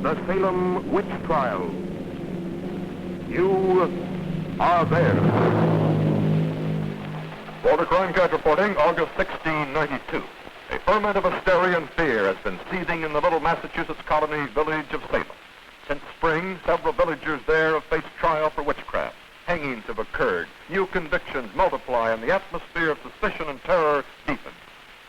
the Salem Witch Trials. You are there. For the Cronkite reporting, August 1692. A ferment of hysteria and fear has been seething in the little Massachusetts colony village of Salem. Since spring, several villagers there have faced trial for witchcraft. Hangings have occurred, new convictions multiply, and the atmosphere of suspicion and terror deepens.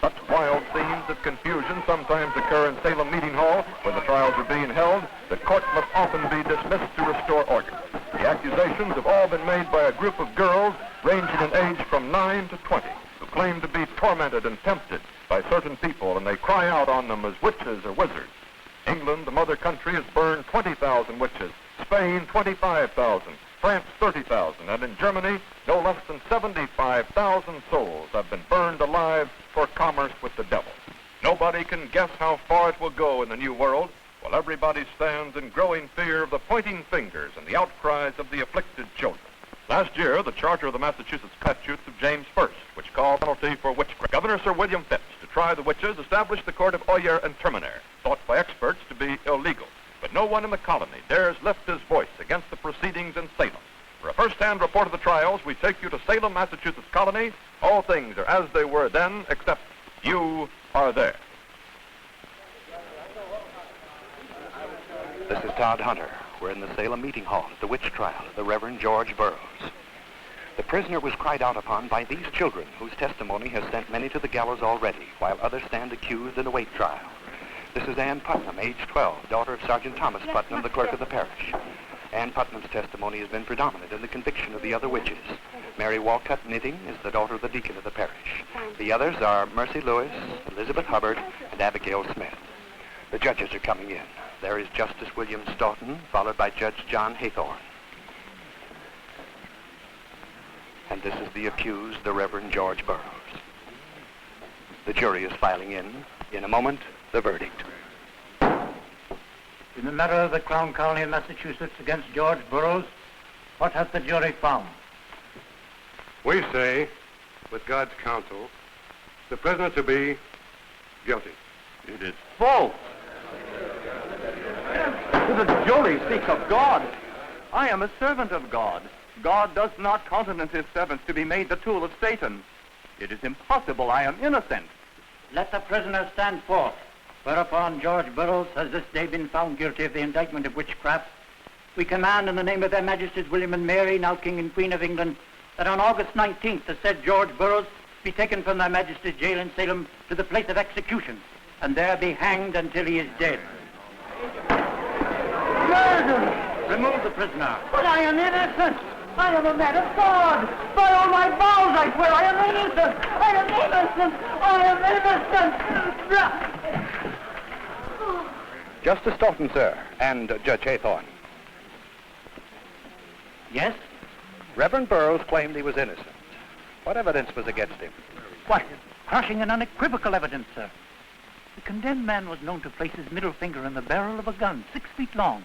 Such wild scenes of confusion sometimes occur in Salem Meeting Hall. When the trials are being held, the court must often be dismissed to restore order. The accusations have all been made by a group of girls ranging in age from 9 to 20, who claim to be tormented and tempted by certain people, and they cry out on them as witches or wizards. England, the mother country, has burned 20,000 witches, Spain 25,000, France 30,000, and in Germany, no less than 75,000 souls have been burned alive for commerce with the devil. Nobody can guess how far it will go in the new world, while everybody stands in growing fear of the pointing fingers and the outcries of the afflicted children. Last year, the charter of the Massachusetts Statutes of James I, which called penalty for witchcraft. Governor Sir William Phipps, to try the witches, established the court of Oyer and Terminer, thought by experts to be illegal. But no one in the colony dares lift his voice against the proceedings in Salem. For a first-hand report of the trials, we take you to Salem, Massachusetts colony. All things are as they were then, except you are there. This is Todd Hunter. We're in the Salem Meeting Hall at the witch trial of the Reverend George Burroughs. The prisoner was cried out upon by these children, whose testimony has sent many to the gallows already, while others stand accused and await trial. This is Ann Putnam, age 12, daughter of Sergeant Thomas Putnam, the clerk of the parish. Ann Putnam's testimony has been predominant in the conviction of the other witches. Mary Walcott Knitting is the daughter of the deacon of the parish. The others are Mercy Lewis, Elizabeth Hubbard, and Abigail Smith. The judges are coming in. There is Justice William Stoughton, followed by Judge John Haythorne. And this is the accused, the Reverend George Burroughs. The jury is filing in. In a moment, the verdict. In the matter of the Crown Colony of Massachusetts against George Burroughs, what hath the jury found? We say, with God's counsel, the prisoner to be guilty. It is false. The jury speaks of God. I am a servant of God. God does not countenance his servants to be made the tool of Satan. It is impossible. I am innocent. Let the prisoner stand forth. Whereupon George Burroughs has this day been found guilty of the indictment of witchcraft. We command in the name of their Majesties William and Mary, now King and Queen of England, that on August 19th the said George Burroughs be taken from their Majesties' jail in Salem to the place of execution, and there be hanged until he is dead. Murder! Remove the prisoner. But I am innocent. I am a man of God. By all my vows, I swear I am innocent. I am innocent. I am innocent. Justice Stoughton, sir, and Judge Haythorne. Yes? Reverend Burroughs claimed he was innocent. What evidence was against him? Why, crushing and unequivocal evidence, sir. The condemned man was known to place his middle finger in the barrel of a gun 6 feet long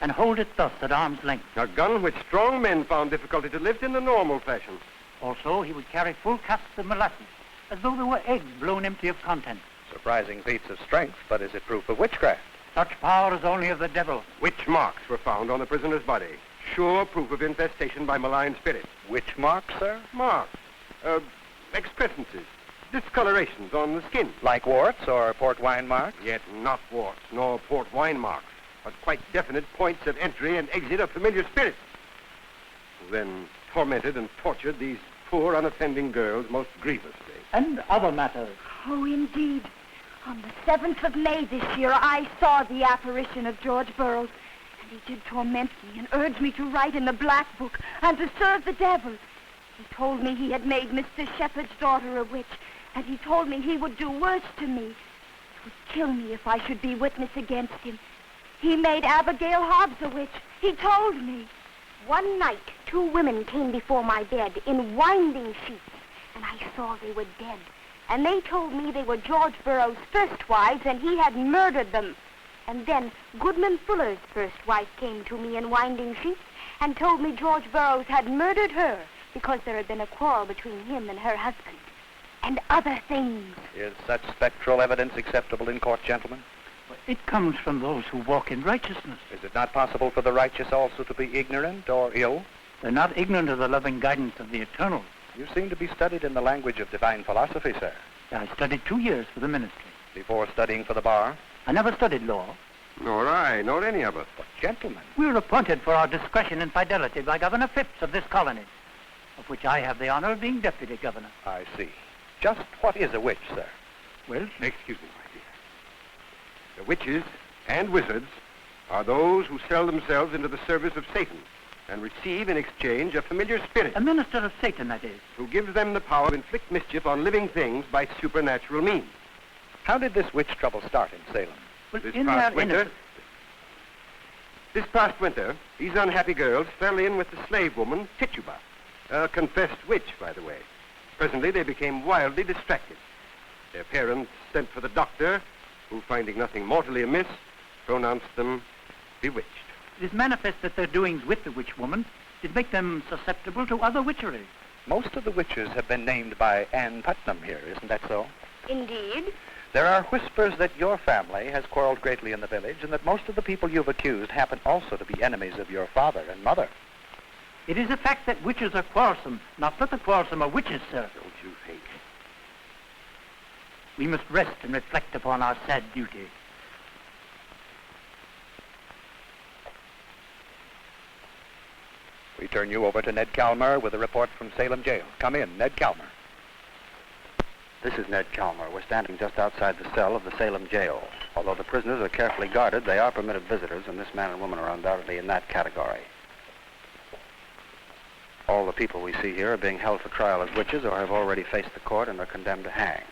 and hold it thus at arm's length. A gun which strong men found difficulty to lift in the normal fashion. Also, he would carry full casks of molasses, as though they were eggs blown empty of contents. Surprising feats of strength, but is it proof of witchcraft? Such power is only of the devil. Witch marks were found on the prisoner's body. Sure proof of infestation by malign spirits. Witch marks, sir? Marks. Excrescences. Discolorations on the skin. Like warts or port wine marks? Yet not warts, nor port wine marks, but quite definite points of entry and exit of familiar spirits. Who then tormented and tortured these poor, unoffending girls most grievously. And other matters. Oh, indeed. On the 7th of May this year, I saw the apparition of George Burroughs, and he did torment me and urge me to write in the black book and to serve the devil. He told me he had made Mr. Shepherd's daughter a witch, and he told me he would do worse to me. He would kill me if I should be witness against him. He made Abigail Hobbs a witch. He told me. One night, 2 women came before my bed in winding sheets, and I saw they were dead. And they told me they were George Burroughs' first wives, and he had murdered them. And then Goodman Fuller's first wife came to me in winding sheets and told me George Burroughs had murdered her because there had been a quarrel between him and her husband. And other things. Is such spectral evidence acceptable in court, gentlemen? It comes from those who walk in righteousness. Is it not possible for the righteous also to be ignorant or ill? They're not ignorant of the loving guidance of the Eternal. You seem to be studied in the language of divine philosophy, sir. I studied 2 years for the ministry. Before studying for the bar? I never studied law. Nor I, nor any of us. But gentlemen. We were appointed for our discretion and fidelity by Governor Phipps of this colony, of which I have the honor of being deputy governor. I see. Just what is a witch, sir? Well, Excuse me, my dear. The witches and wizards are those who sell themselves into the service of Satan and receive in exchange a familiar spirit a minister of Satan, that is. who gives them the power to inflict mischief on living things by supernatural means. How did this witch trouble start in Salem? Well, This in past their winter, innocence. This past winter, these unhappy girls fell in with the slave woman, Tituba, a confessed witch, by the way. Presently, they became wildly distracted. Their parents sent for the doctor, who, finding nothing mortally amiss, pronounced them bewitched. It is manifest that their doings with the witch woman did make them susceptible to other witchery. Most of the witches have been named by Ann Putnam here, isn't that so? Indeed. There are whispers that your family has quarreled greatly in the village and that most of the people you've accused happen also to be enemies of your father and mother. It is a fact that witches are quarrelsome, not that the quarrelsome are witches, sir. Don't you think? We must rest and reflect upon our sad duty. We turn you over to Ned Calmer with a report from Salem Jail. Come in, Ned Calmer. This is Ned Calmer. We're standing just outside the cell of the Salem Jail. Although the prisoners are carefully guarded, they are permitted visitors, and this man and woman are undoubtedly in that category. All the people we see here are being held for trial as witches or have already faced the court and are condemned to hang.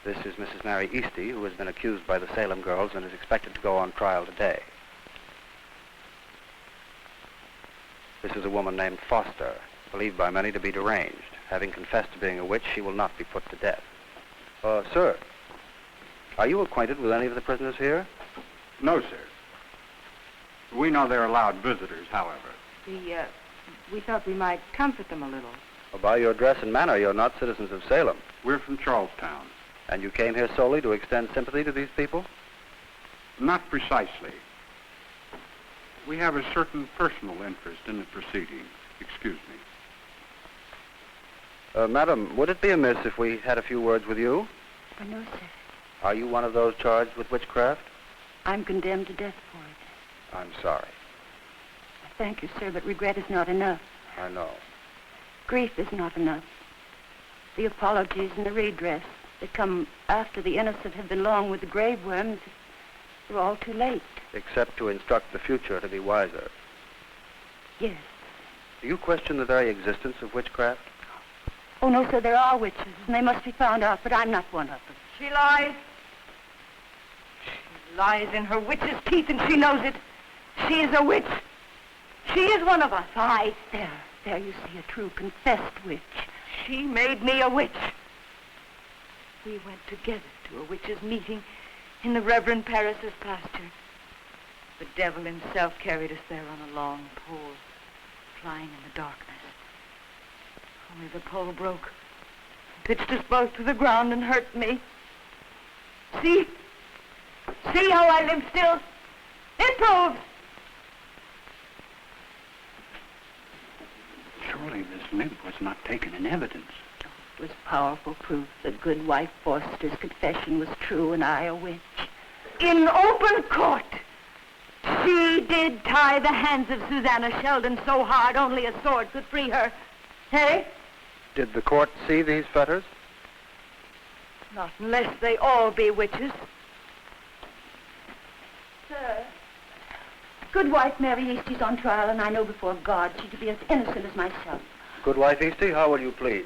This is Mrs. Mary Easty, who has been accused by the Salem girls and is expected to go on trial today. This is a woman named Foster, believed by many to be deranged. Having confessed to being a witch, she will not be put to death. Sir, are you acquainted with any of the prisoners here? No, sir. We know they're allowed visitors, however. We thought we might comfort them a little. Well, by your dress and manner, you're not citizens of Salem. We're from Charlestown. And you came here solely to extend sympathy to these people? Not precisely. We have a certain personal interest in the proceedings. Excuse me. Madam, would it be amiss if we had a few words with you? Oh, no, sir. Are you one of those charged with witchcraft? I'm condemned to death for it. I'm sorry. Thank you, sir, but regret is not enough. I know. Grief is not enough. The apologies and the redress that come after the innocent have been long with the grave worms, they're all too late. Except to instruct the future to be wiser. Yes. Do you question the very existence of witchcraft? Oh, no, sir, there are witches, and they must be found out, but I'm not one of them. She lies. She lies in her witch's teeth, and she knows it. She is a witch. She is one of us. Aye, there you see a true confessed witch. She made me a witch. We went together to a witches' meeting in the Reverend Parris's pasture. The devil himself carried us there on a long pole, flying in the darkness. Only the pole broke, pitched us both to the ground and hurt me. See? See how I live still? It proves. Surely this limp was not taken in evidence. It was powerful proof that good wife Foster's confession was true and I a witch. In open court, she did tie the hands of Susanna Sheldon so hard only a sword could free her. Hey? Did the court see these fetters? Not unless they all be witches. Sir, good wife Mary Eastie's on trial, and I know before God she's to be as innocent as myself. Good wife Easty, how will you plead?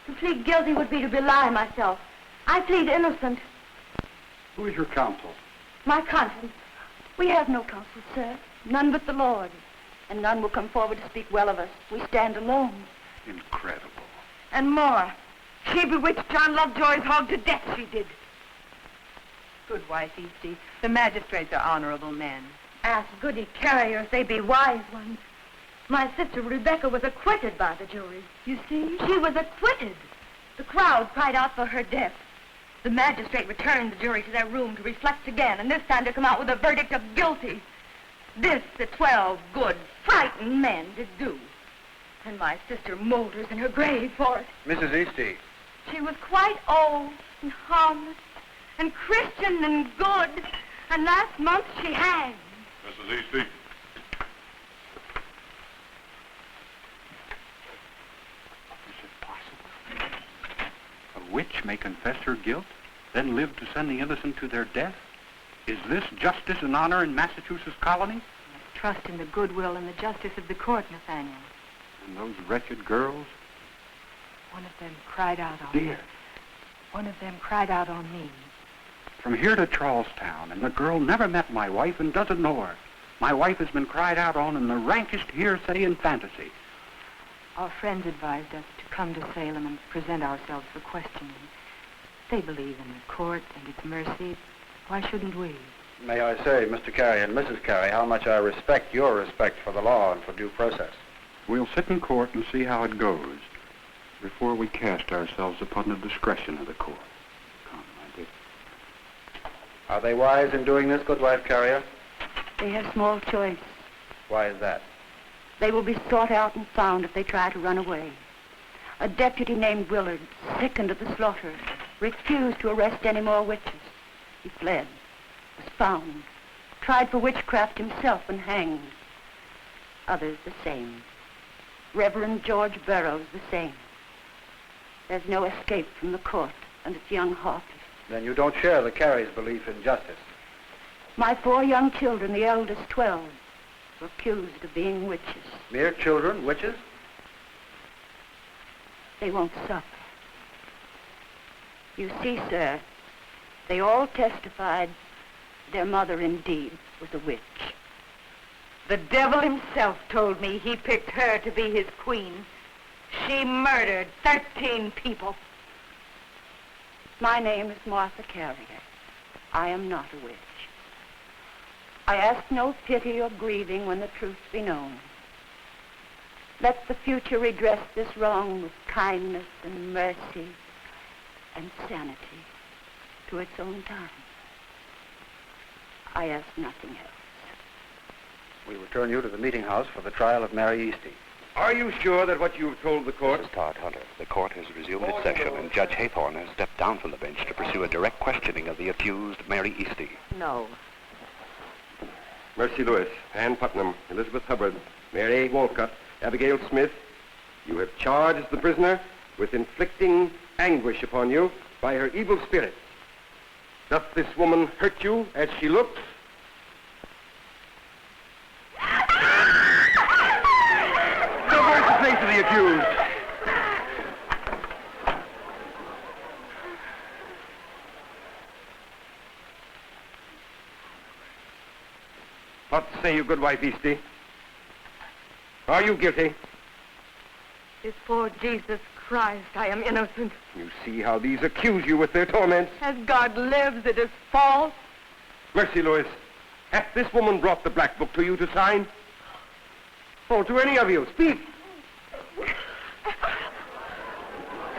To plead guilty would be to belie myself. I plead innocent. Who is your counsel? My conscience. We have no counsel, sir. None but the Lord. And none will come forward to speak well of us. We stand alone. Incredible. And more. She bewitched John Lovejoy's hog to death, she did. Good wife Eastie, the magistrates are honorable men. Ask Goody Carrier if they be wise ones. My sister Rebecca was acquitted by the jury. You see? She was acquitted. The crowd cried out for her death. The magistrate returned the jury to their room to reflect again, and this time to come out with a verdict of guilty. This the 12 good, frightened men did do. And my sister moulders in her grave for it. Mrs. Eastie. She was quite old and harmless and Christian and good, and last month she hanged. Mrs. Eastie. Is it possible? A witch may confess her guilt, then live to send the innocent to their death? Is this justice and honor in Massachusetts colony? Trust in the goodwill and the justice of the court, Nathaniel. And those wretched girls? One of them cried out on Dear. me. One of them cried out on me. From here to Charlestown, and the girl never met my wife and doesn't know her. My wife has been cried out on in the rankest hearsay and fantasy. Our friends advised us to come to Salem and present ourselves for questioning. They believe in the court and its mercy. Why shouldn't we? May I say, Mr. Carey and Mrs. Carey, how much I respect your respect for the law and for due process. We'll sit in court and see how it goes before we cast ourselves upon the discretion of the court. Come, my dear. Are they wise in doing this, Goodwife Carrier? They have small choice. Why is that? They will be sought out and found if they try to run away. A deputy named Willard, sickened of the slaughter, refused to arrest any more witches. He fled, was found, tried for witchcraft himself and hanged. Others the same. Reverend George Burroughs the same. There's no escape from the court and its young harpies. Then you don't share the Careys' belief in justice. My 4 young children, the eldest 12, were accused of being witches. Mere children, witches? They won't suffer. You see, sir, they all testified their mother indeed was a witch. The devil himself told me he picked her to be his queen. She murdered 13 people. My name is Martha Carrier. I am not a witch. I ask no pity or grieving when the truth be known. Let the future redress this wrong with kindness and mercy and sanity to its own time. I ask nothing else. We return you to the meeting house for the trial of Mary Eastie. Are you sure that what you've told the court... Mrs. Todd Hunter, the court has resumed its session, and Judge Haythorne has stepped down from the bench to pursue a direct questioning of the accused, Mary Eastie. No. Mercy Lewis, Ann Putnam, Elizabeth Hubbard, Mary Walcott, Abigail Smith, you have charged the prisoner with inflicting anguish upon you by her evil spirit. Doth this woman hurt you as she looks? Divert the face of the accused. What say you, Goodwife Eastie? Are you guilty? Before Jesus Christ, I am innocent. You see how these accuse you with their torments. As God lives, it is false. Mercy Lewis, hath this woman brought the black book to you to sign? Oh, to any of you, speak.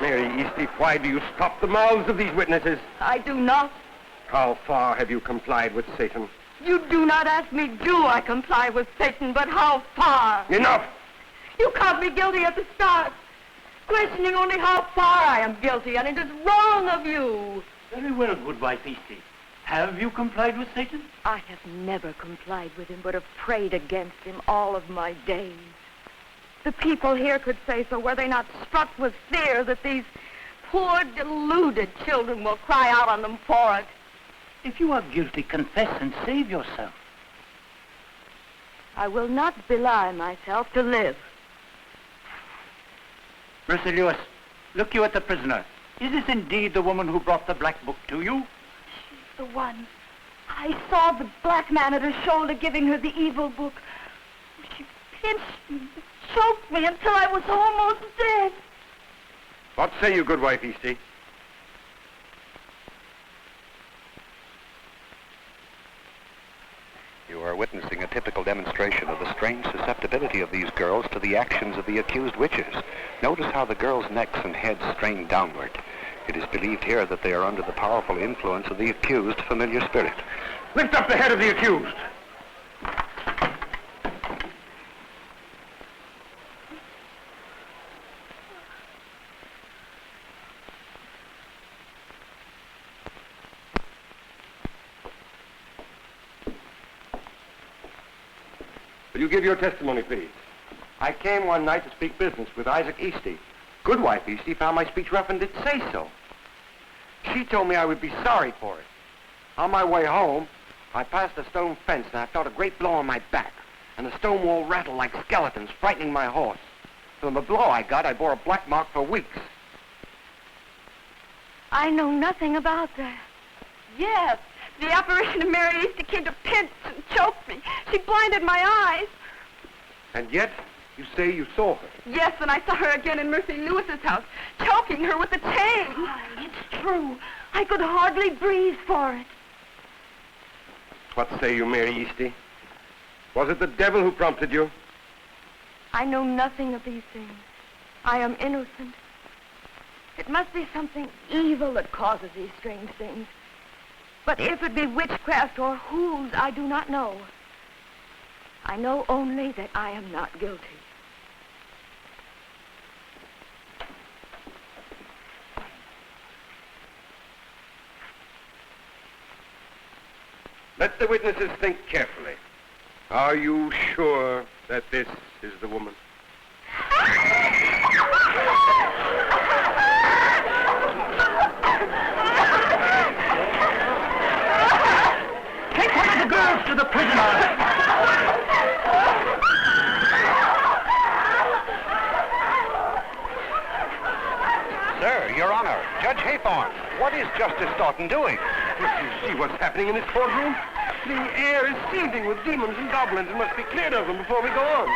Mary Eastie, why do you stop the mouths of these witnesses? I do not. How far have you complied with Satan? You do not ask me, do I comply with Satan, but how far? Enough! You caught me guilty at the start, questioning only how far I am guilty, and it is wrong of you. Very well, Goodwife Eastie. Have you complied with Satan? I have never complied with him, but have prayed against him all of my days. The people here could say so, were they not struck with fear that these poor, deluded children will cry out on them for it. If you are guilty, confess and save yourself. I will not belie myself to live. Mercy Lewis, look you at the prisoner. Is this indeed the woman who brought the black book to you? She's the one. I saw the black man at her shoulder giving her the evil book. She pinched me, choked me until I was almost dead. What say you, Goodwife Eastie? You are witnessing a typical demonstration of the strange susceptibility of these girls to the actions of the accused witches. Notice how the girls' necks and heads strain downward. It is believed here that they are under the powerful influence of the accused familiar spirit. Lift up the head of the accused. Will you give your testimony, please? I came one night to speak business with Isaac Easty. Goodwife Easty found my speech rough and did say so. She told me I would be sorry for it. On my way home, I passed a stone fence and I felt a great blow on my back. And the stone wall rattled like skeletons, frightening my horse. From the blow I got, I bore a black mark for weeks. I know nothing about that. Yes, the apparition of Mary Easty came to pinch and choke me. She blinded my eyes. And yet, you say you saw her. Yes, and I saw her again in Mercy Lewis's house, choking her with the chain. It's true. I could hardly breathe for it. What say you, Mary Easty? Was it the devil who prompted you? I know nothing of these things. I am innocent. It must be something evil that causes these strange things. But if it be witchcraft or whose, I do not know. I know only that I am not guilty. Let the witnesses think carefully. Are you sure that this is the woman? Take one of the girls to the prisoner. Sir, Your Honor, Judge Haythorne, what is Justice Staunton doing? Don't you see what's happening in this courtroom? The air is seething with demons and goblins and must be cleared of them before we go on.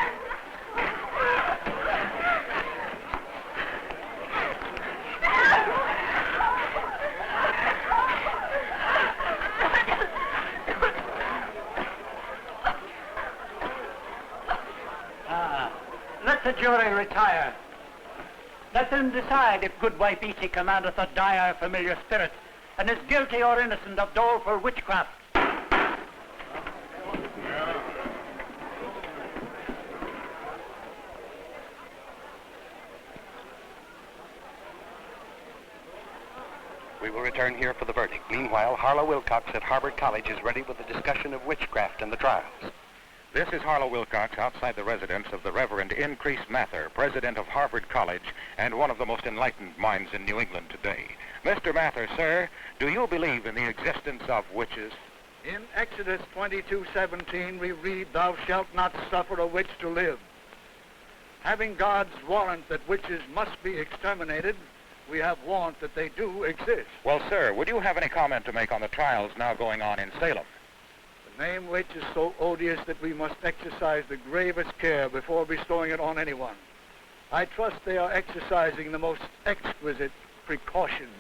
Let the jury retire. Let them decide if Goodwife Easty commandeth a dire familiar spirit and is guilty or innocent of doleful witchcraft. We will return here for the verdict. Meanwhile, Harlow Wilcox at Harvard College is ready with a discussion of witchcraft and the trials. This is Harlow Wilcox outside the residence of the Reverend Increase Mather, president of Harvard College and one of the most enlightened minds in New England today. Mr. Mather, sir, do you believe in the existence of witches? In Exodus 22:17, we read, "Thou shalt not suffer a witch to live." Having God's warrant that witches must be exterminated, we have warrant that they do exist. Well, sir, would you have any comment to make on the trials now going on in Salem? The name witch is so odious that we must exercise the gravest care before bestowing it on anyone. I trust they are exercising the most exquisite precautions,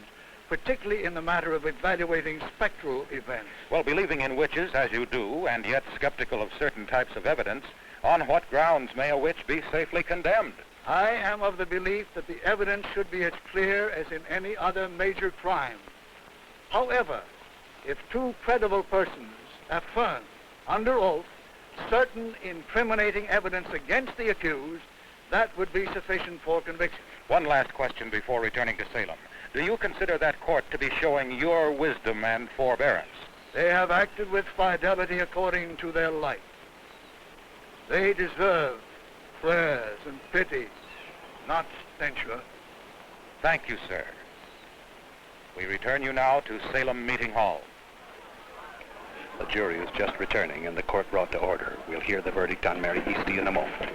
particularly in the matter of evaluating spectral events. Well, believing in witches as you do, and yet skeptical of certain types of evidence, on what grounds may a witch be safely condemned? I am of the belief that the evidence should be as clear as in any other major crime. However, if two credible persons affirm under oath certain incriminating evidence against the accused, that would be sufficient for conviction. One last question before returning to Salem. Do you consider that court to be showing your wisdom and forbearance? They have acted with fidelity according to their light. They deserve prayers and pity, not censure. Thank you, sir. We return you now to Salem Meeting Hall. The jury is just returning and the court brought to order. We'll hear the verdict on Mary Easty in a moment.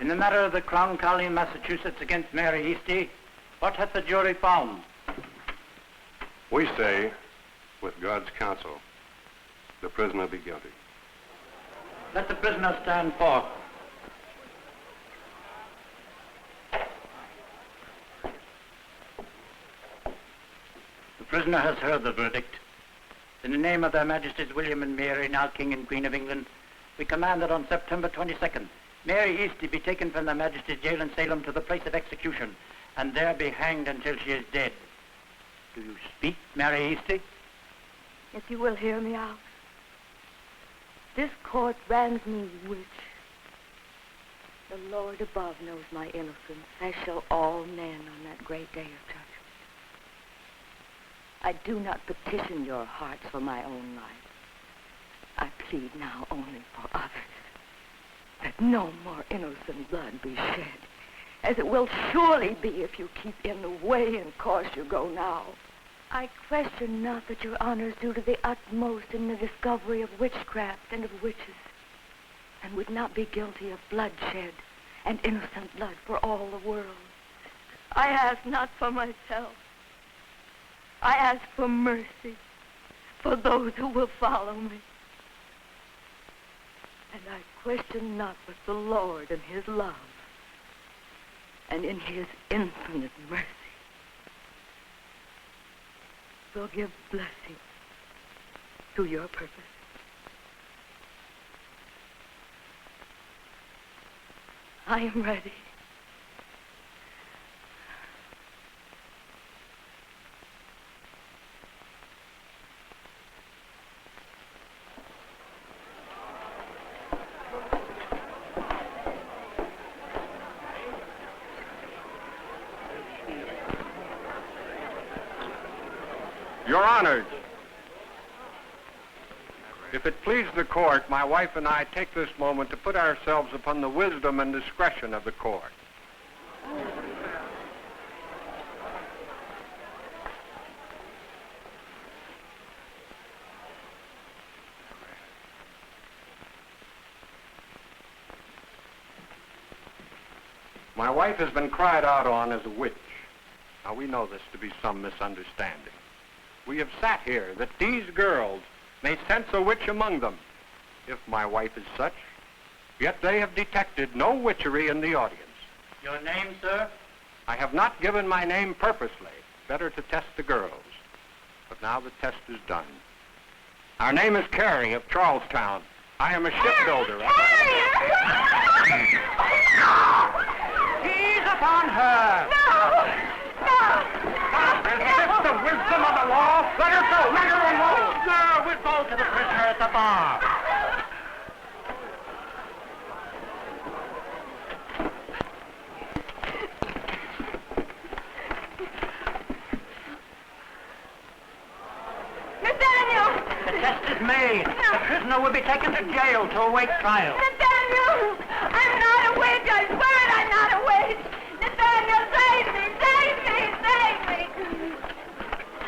In the matter of the Cronkite, Massachusetts against Mary Easty, what hath the jury found? We say, with God's counsel, the prisoner be guilty. Let the prisoner stand forth. The prisoner has heard the verdict. In the name of their Majesties William and Mary, now King and Queen of England, we command that on September 22nd, Mary Easty be taken from their Majesty's jail in Salem to the place of execution, and there be hanged until she is dead. Do you speak, Mary Easty? If you will hear me out. This court brands me witch. The Lord above knows my innocence, as shall all men on that great day of judgment. I do not petition your hearts for my own life. I plead now only for others, that no more innocent blood be shed, as it will surely be if you keep in the way and course you go now. I question not that your honors do to the utmost in the discovery of witchcraft and of witches, and would not be guilty of bloodshed and innocent blood for all the world. I ask not for myself. I ask for mercy for those who will follow me. And I question not but the Lord and his love, and in his infinite mercy will give blessing to your purpose. I am ready. Your Honors, if it please the court, my wife and I take this moment to put ourselves upon the wisdom and discretion of the court. My wife has been cried out on as a witch. Now, we know this to be some misunderstanding. We have sat here that these girls may sense a witch among them, if my wife is such. Yet they have detected no witchery in the audience. Your name, sir? I have not given my name purposely. Better to test the girls. But now the test is done. Our name is Carey of Charlestown. I am a shipbuilder. Seize upon her! Resist the wisdom of the law. Let her go. Let her alone. Sir, we'll go to the prisoner at the bar. Nathaniel! The test is made. No. The prisoner will be taken to jail to await trial. Nathaniel! I'm not a witch. I swear it, I'm not a witch. Nathaniel, save me! Save me! Save me!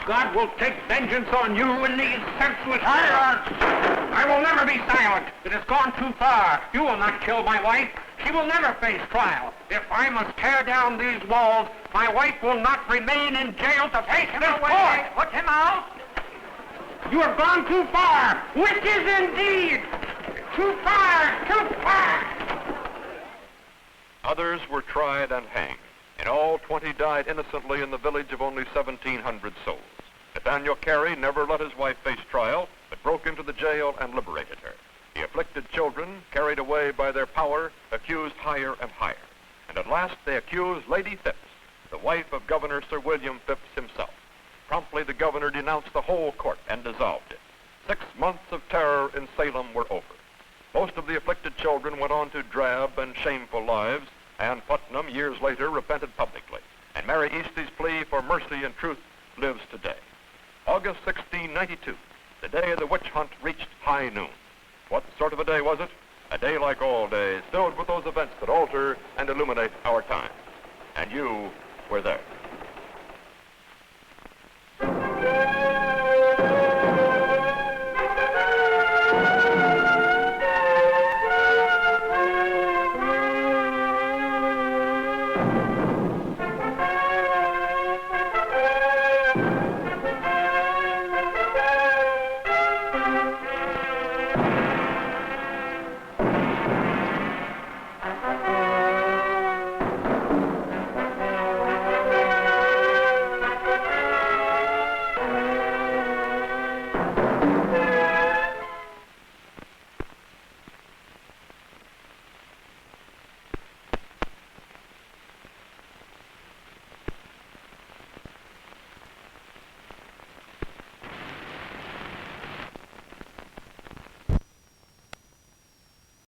God will take vengeance on you in these senseless silence. I will never be silent. It has gone too far. You will not kill my wife. She will never face trial. If I must tear down these walls, my wife will not remain in jail to face this court. Put him out. You have gone too far. Witches indeed. Too far. Too far. Others were tried and hanged. In all, 20 died innocently in the village of only 1,700 souls. Nathaniel Carey never let his wife face trial, but broke into the jail and liberated her. The afflicted children, carried away by their power, accused higher and higher. And at last they accused Lady Phipps, the wife of Governor Sir William Phipps himself. Promptly the governor denounced the whole court and dissolved it. 6 months of terror in Salem were over. Most of the afflicted children went on to drab and shameful lives, and Putnam, years later, repented publicly. And Mary Eastie's plea for mercy and truth lives today. August 1692, the day of the witch hunt reached high noon. What sort of a day was it? A day like all days, filled with those events that alter and illuminate our time. And you were there.